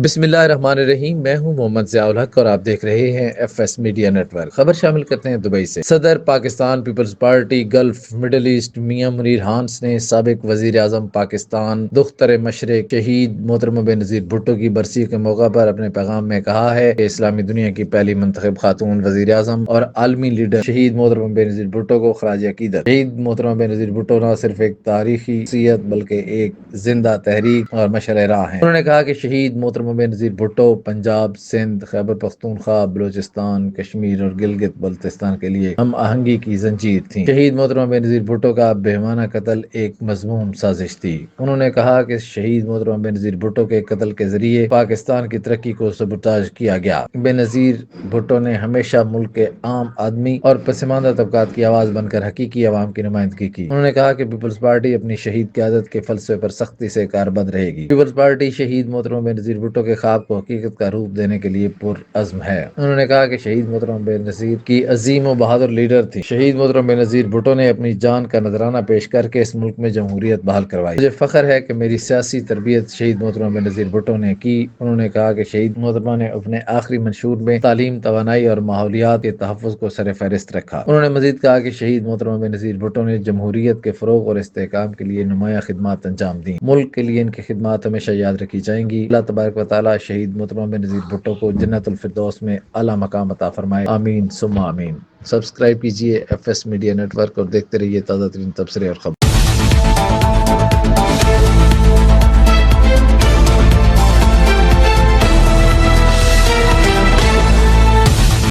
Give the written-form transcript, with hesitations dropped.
بسم اللہ الرحمن الرحیم، میں ہوں محمد ضیاء الحق اور آپ دیکھ رہے ہیں F S media network. خبر شامل کرتے ہیں دبئی سے۔ صدر Pakistan Peoples Party Gulf Middle East Mian Munir ہانس نے سابق وزیر اعظم پاکستان دختر مشرق شہید محترمہ بے نظیر بھٹو کی برسی کے موقع پر اپنے پیغام میں کہا ہے کہ اسلامی دنیا کی پہلی منتخب خاتون وزیر اعظم اور عالمی لیڈر شہید محترمہ بے نظیر بھٹو کو خراج عقیدت۔ شہید محترمہ بے نظیر بھٹو نہ صرف ایک تاریخی شخصیت بلکہ ایک زندہ تحریک اور مشعل راہ ہیں۔ انہوں نے کہا کہ شہید محترمہ بے نظیر بھٹو پنجاب، سندھ، خیبر پختونخوا، بلوچستان، کشمیر اور گلگت بلتستان کے لیے ہم آہنگی کی زنجیر تھیں۔ شہید محترمہ بے نظیر بھٹو کا بہیمانہ قتل ایک مذموم سازش تھی۔ انہوں نے کہا کہ شہید محترمہ بے نظیر بھٹو کے قتل کے ذریعے پاکستان کی ترقی کو سبوتاژ کیا گیا۔ بے نظیر بھٹو نے ہمیشہ ملک کے عام آدمی اور پسماندہ طبقات کی آواز بن کر حقیقی عوام کی نمائندگی کی۔ انہوں نے کہا کہ پیپلز پارٹی اپنی شہید قیادت کے فلسفے پر سختی سے کاربند رہے گی۔ پیپلز پارٹی شہید محترمہ بے نظیر بھٹو کے خواب کو حقیقت کا روپ دینے کے لیے پرعزم ہے۔ انہوں نے کہا کہ شہید محترمہ بے نظیر کی عظیم و بہادر لیڈر تھی۔ شہید محترمہ بے نظیر بھٹو نے اپنی جان کا نذرانہ پیش کر کے اس ملک میں جمہوریت بحال کروائی۔ مجھے فخر ہے کہ میری سیاسی تربیت شہید محترمہ بے نظیر بھٹو نے کی۔ انہوں نے کہا کہ شہید محترمہ نے اپنے آخری منشور میں تعلیم، توانائی اور ماحولیات کے تحفظ کو سر فہرست رکھا۔ انہوں نے مزید کہا کہ شہید محترمہ بے نظیر بھٹو نے جمہوریت کے فروغ اور استحکام کے لیے نمایاں خدمات انجام دیں۔ ملک کے لیے ان کی خدمات ہمیشہ یاد رکھی جائیں گی۔ اللہ تبارک و تعالیٰ شہید محترمہ بے نظیر بھٹو کو جنت الفردوس میں اعلیٰ مقام عطا فرمائے، آمین ثم آمین۔ سبسکرائب کیجیے F S media network اور دیکھتے رہیے تازہ ترین تبصرے اور خبر۔